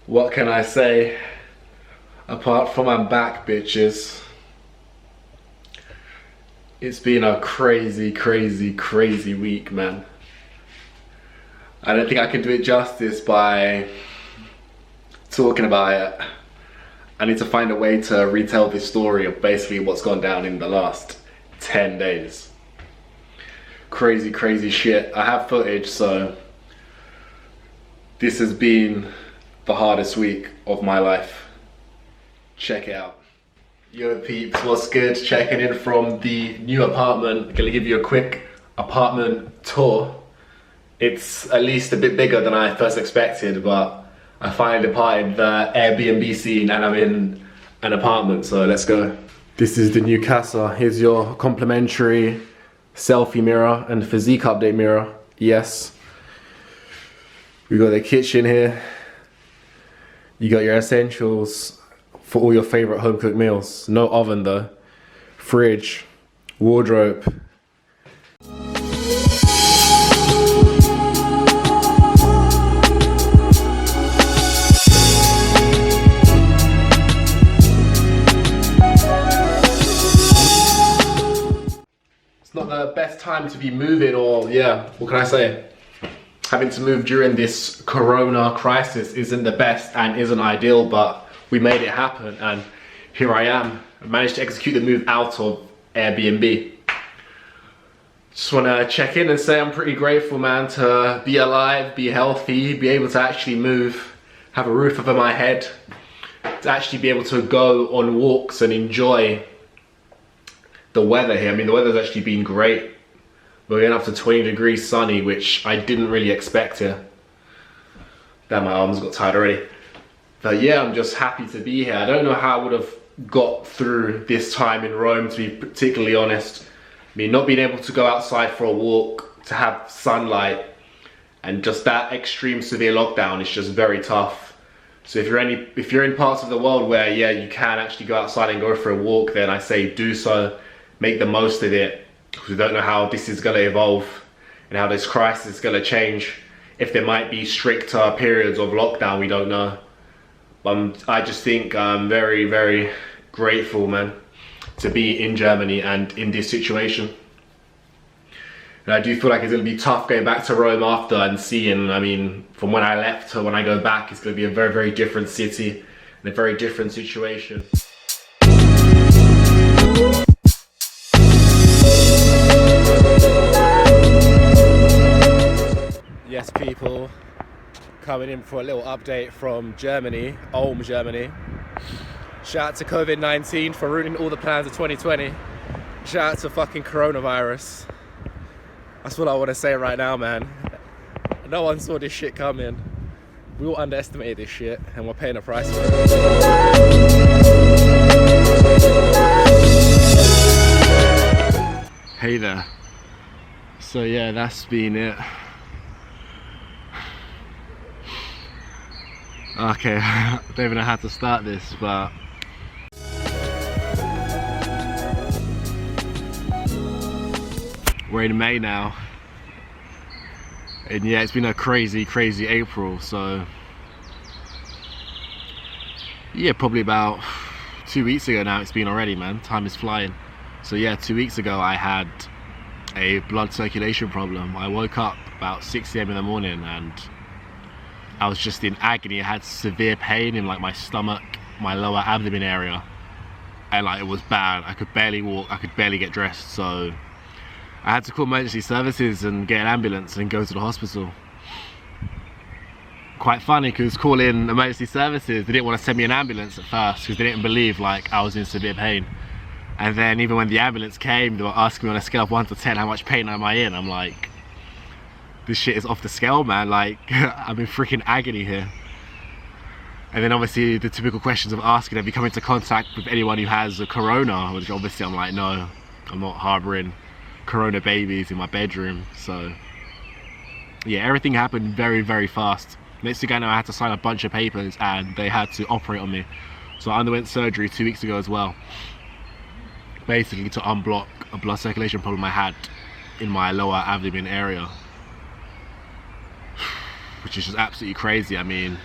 What can I say? Apart from I'm back, bitches. It's been a crazy, crazy, crazy week, man. I don't think I can do it justice by talking about it. I need to find a way to retell this story of basically what's gone down in the last 10 days. Crazy, crazy shit. I have footage, so this has been the hardest week of my life. Check it out. Yo peeps, what's good? Checking in from the new apartment. Gonna give you a quick apartment tour. It's at least a bit bigger than I first expected, but I finally departed the Airbnb scene and I'm in an apartment, so let's go. This is the new casa. Here's your complimentary selfie mirror and physique update mirror. Yes. We got the kitchen here. You got your essentials for all your favorite home cooked meals. No oven though. Fridge, wardrobe. It's not the best time to be moving, or yeah, what can I say? Having to move during this corona crisis isn't the best and isn't ideal, but we made it happen and here I am. I managed to execute the move out of Airbnb. Just want to check in and say I'm pretty grateful, man, to be alive, be healthy, be able to actually move, have a roof over my head, to actually be able to go on walks and enjoy the weather here. I mean, the weather's actually been great. We're getting up to 20 degrees sunny, which I didn't really expect here. Damn, my arms got tired already. But yeah, I'm just happy to be here. I don't know how I would have got through this time in Rome, to be particularly honest. I mean, not being able to go outside for a walk, to have sunlight, and just that extreme severe lockdown is just very tough. So if you're in parts of the world where, yeah, you can actually go outside and go for a walk, then I say do so. Make the most of it. We don't know how this is going to evolve and how this crisis is going to change. If there might be stricter periods of lockdown, we don't know. I just think I'm very, very grateful, man, to be in Germany and in this situation. And I do feel like it's going to be tough going back to Rome after and seeing, I mean, from when I left to when I go back, it's going to be a very, very different city and a very different situation. Yes, people, coming in for a little update from Germany, Ulm, Germany. Shout out to COVID-19 for ruining all the plans of 2020. Shout out to fucking coronavirus. That's what I want to say right now, man. No one saw this shit coming. We all underestimated this shit and we're paying a price for it. Hey there. So yeah, that's been it. Okay, I don't even know how to start this, but we're in May now, and yeah, it's been a crazy, crazy April. So yeah, probably about 2 weeks ago now it's been already, man. Time is flying. So yeah, 2 weeks ago I had a blood circulation problem. I woke up about 6 AM in the morning and I was just in agony. I had severe pain in like my stomach, my lower abdomen area, and like it was bad. I could barely walk, I could barely get dressed, so I had to call emergency services and get an ambulance and go to the hospital. Quite funny, because calling emergency services, they didn't want to send me an ambulance at first because they didn't believe like I was in severe pain. And then even when the ambulance came, they were asking me on a scale of 1 to 10 how much pain am I in. I'm like, this shit is off the scale, man. Like, I'm in freaking agony here. And then obviously the typical questions of asking, have you come into contact with anyone who has a corona? Which obviously I'm like, no, I'm not harboring corona babies in my bedroom. So yeah, everything happened very, very fast. Next thing I know, I had to sign a bunch of papers and they had to operate on me. So I underwent surgery 2 weeks ago as well, basically to unblock a blood circulation problem I had in my lower abdomen area, which is just absolutely crazy. I mean,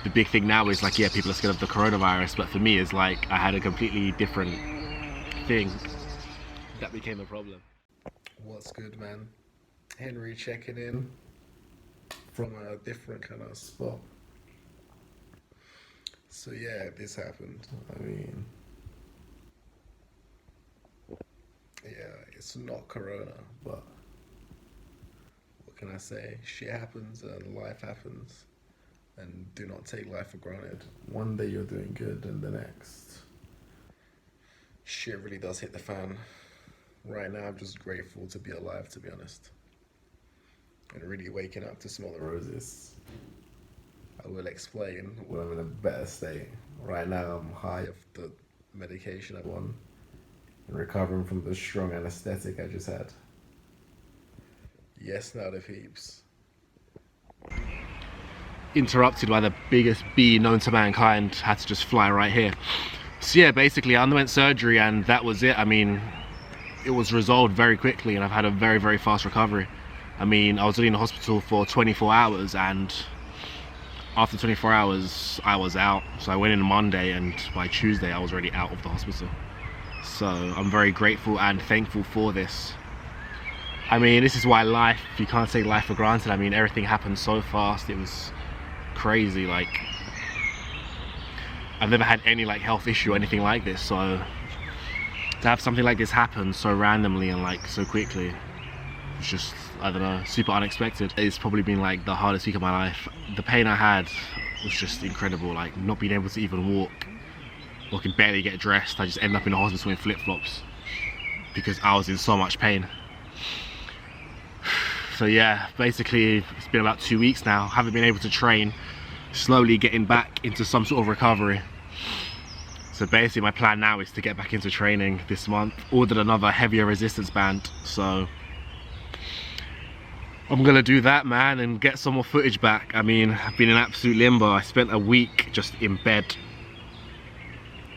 the big thing now is like, yeah, people are scared of the coronavirus, but for me it's like I had a completely different thing that became a problem. What's good, man? Henry checking in from a different kind of spot. So yeah, this happened. I mean, yeah, it's not corona, but what can I say? Shit happens and life happens, and do not take life for granted. One day you're doing good and the next shit really does hit the fan. Right now I'm just grateful to be alive, to be honest, and really waking up to smell the roses. I will explain when I'm in a better state. Right now I'm high off the medication I won and recovering from the strong anesthetic I just had. Yes, now the Peeps. Interrupted by the biggest bee known to mankind, had to just fly right here. So yeah, basically I underwent surgery and that was it. I mean, it was resolved very quickly and I've had a very, very fast recovery. I mean, I was only in the hospital for 24 hours and after 24 hours I was out. So I went in Monday and by Tuesday I was already out of the hospital. So I'm very grateful and thankful for this. I mean, this is why life, you can't take life for granted. I mean, everything happened so fast, it was crazy. Like, I've never had any like health issue or anything like this, so to have something like this happen so randomly and like so quickly, it's just, I don't know, super unexpected. It's probably been like the hardest week of my life. The pain I had was just incredible, like not being able to even walk or can barely get dressed. I just end up in the hospital in flip-flops because I was in so much pain. So yeah, basically it's been about 2 weeks now. Haven't been able to train, slowly getting back into some sort of recovery. So basically my plan now is to get back into training this month. Ordered another heavier resistance band, so I'm gonna do that, man, and get some more footage back. I mean, I've been in absolute limbo. I spent a week just in bed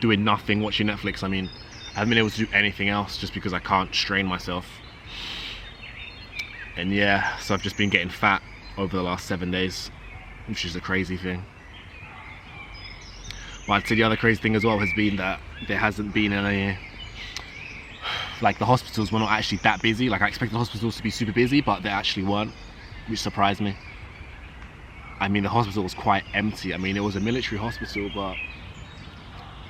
doing nothing, watching Netflix. I mean, I haven't been able to do anything else just because I can't strain myself. And yeah, so I've just been getting fat over the last 7 days, which is a crazy thing. But I'd say the other crazy thing as well has been that there hasn't been any, like the hospitals were not actually that busy. Like I expected the hospitals to be super busy, but they actually weren't, which surprised me. I mean, the hospital was quite empty. I mean, it was a military hospital, but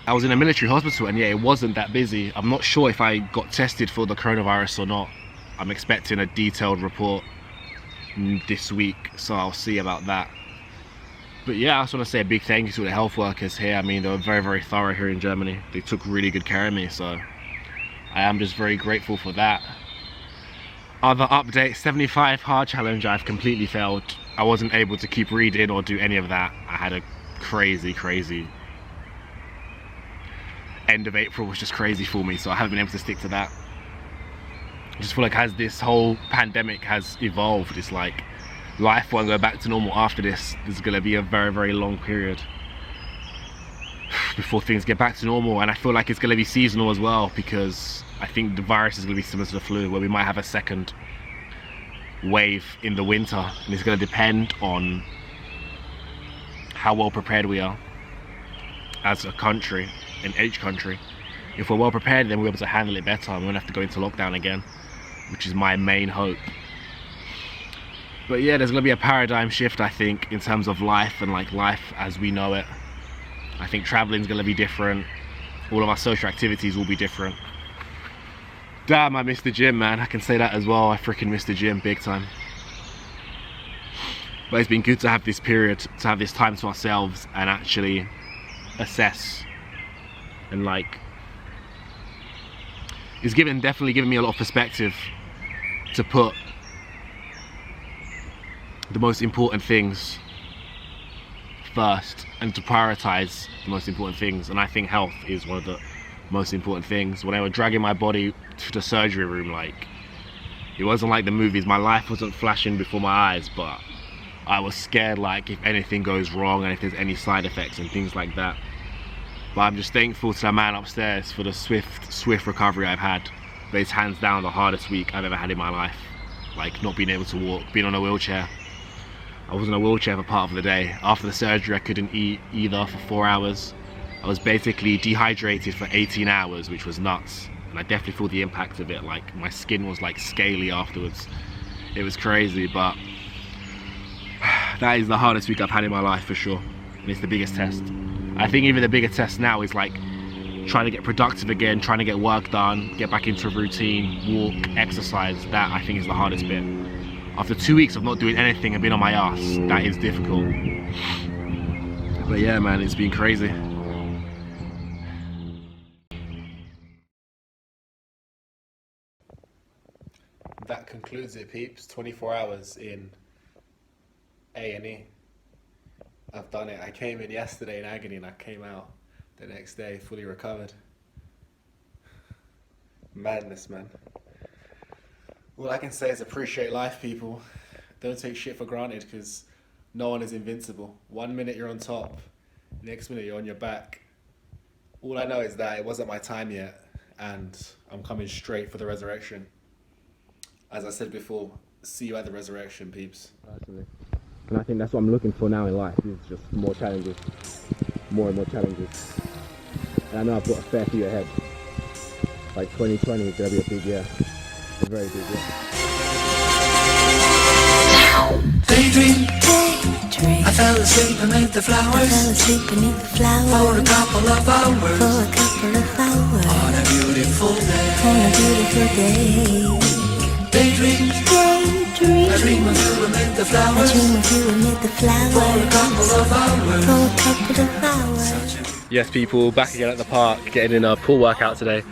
I was in a military hospital and yeah, it wasn't that busy. I'm not sure if I got tested for the coronavirus or not. I'm expecting a detailed report this week, so I'll see about that. But yeah, I just want to say a big thank you to the health workers here. I mean, they were very, very thorough here in Germany. They took really good care of me, so I am just very grateful for that. Other update, 75 hard challenge, I've completely failed. I wasn't able to keep reading or do any of that. I had a crazy end of April was just crazy for me, so I haven't been able to stick to that. I just feel like as this whole pandemic has evolved, it's like life won't go back to normal after this. There's gonna be a very, very long period before things get back to normal, and I feel like it's gonna be seasonal as well, because I think the virus is gonna be similar to the flu, where we might have a second wave in the winter, and it's gonna depend on how well prepared we are as a country, in each country. If we're well prepared, then we'll be able to handle it better and we won't have to go into lockdown again, which is my main hope. But yeah, there's gonna be a paradigm shift, I think, in terms of life and like life as we know it. I think traveling's gonna be different. All of our social activities will be different. Damn, I missed the gym, man. I can say that as well. I freaking missed the gym big time. But it's been good to have this period, to have this time to ourselves and actually assess and like, it's definitely given me a lot of perspective to put the most important things first and to prioritize the most important things, and I think health is one of the most important things. When I was dragging my body to the surgery room, like, it wasn't like the movies. My life wasn't flashing before my eyes, but I was scared, like, if anything goes wrong and if there's any side effects and things like that. But I'm just thankful to the man upstairs for the swift recovery I've had. But it's hands down the hardest week I've ever had in my life. Like, not being able to walk, being on a wheelchair. I was in a wheelchair for part of the day. After the surgery, I couldn't eat either for 4 hours. I was basically dehydrated for 18 hours, which was nuts. And I definitely feel the impact of it. Like, my skin was like scaly afterwards. It was crazy, but that is the hardest week I've had in my life for sure. And it's the biggest test. I think even the bigger test now is like trying to get productive again, trying to get work done, get back into a routine, walk, exercise. That I think is the hardest bit. After 2 weeks of not doing anything and being on my ass, that is difficult. But yeah, man, it's been crazy. That concludes it, peeps. 24 hours in A&E. I've done it. I came in yesterday in agony and I came out the next day fully recovered. Madness, man. All I can say is appreciate life, people. Don't take shit for granted, because no one is invincible. 1 minute you're on top, next minute you're on your back. All I know is that it wasn't my time yet, and I'm coming straight for the resurrection. As I said before, see you at the resurrection, peeps. Personally. And I think that's what I'm looking for now in life, is just more challenges. More and more challenges. And I know I've got a fair few ahead. Like 2020 is going to be a big year. A very big year. Daydream, daydream. I fell asleep beneath the flowers. For a couple of hours. On a beautiful day. Daydream, daydream. I dream of you amid the flowers. For a couple of hours. Yes, people, back again at the park, getting in a pool workout today.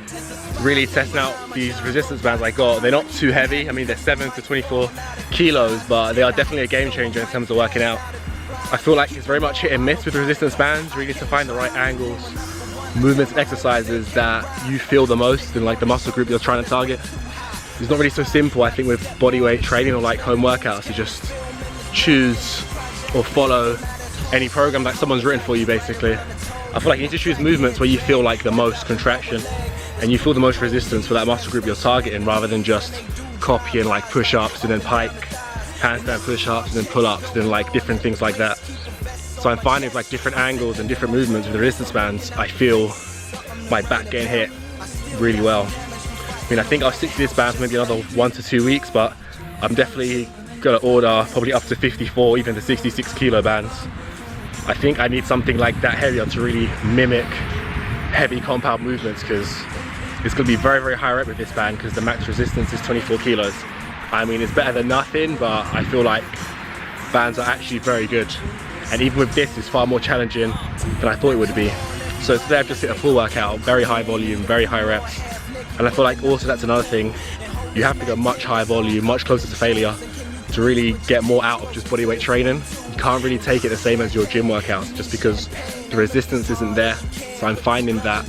Really testing out these resistance bands I got. They're not too heavy. I mean, they're 7 to 24 kilos, but they are definitely a game changer in terms of working out. I feel like it's very much hit and miss with resistance bands. Really to find the right angles, movements and exercises that you feel the most in like the muscle group you're trying to target. It's not really so simple, I think, with bodyweight training or like home workouts to just choose or follow any program that someone's written for you, basically. I feel like you need to choose movements where you feel like the most contraction and you feel the most resistance for that muscle group you're targeting, rather than just copying like push-ups and then pike, handstand push-ups and then pull-ups and like different things like that. So I'm finding with like different angles and different movements with the resistance bands, I feel my back getting hit really well. I mean, I think I'll stick to this band for maybe another 1 to 2 weeks, but I'm definitely gonna order probably up to 54, even to 66 kilo bands. I think I need something like that heavier to really mimic heavy compound movements, because it's going to be very, very high rep with this band, because the max resistance is 24 kilos. I mean, it's better than nothing, but I feel like bands are actually very good. And even with this, it's far more challenging than I thought it would be. So today I've just hit a full workout, very high volume, very high reps. And I feel like also that's another thing. You have to go much higher volume, much closer to failure to really get more out of just bodyweight training. You can't really take it the same as your gym workouts just because the resistance isn't there. So I'm finding that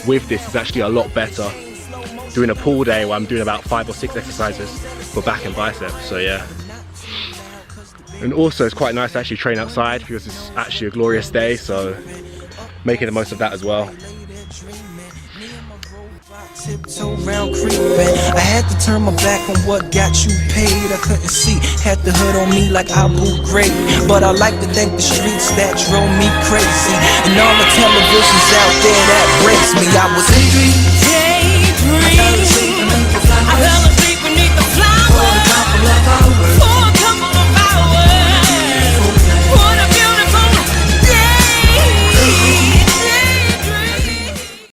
with this, it's actually a lot better doing a pull day where I'm doing about 5 or 6 exercises for back and biceps. So yeah. And also it's quite nice to actually train outside because it's actually a glorious day, so making the most of that as well. Tiptoe round creeping. I had to turn my back on what got you paid. I couldn't see, had the hood on me like Abu Ghraib. But I like to thank the streets that drove me crazy, and all the televisions out there that breaks me. I was daydreaming.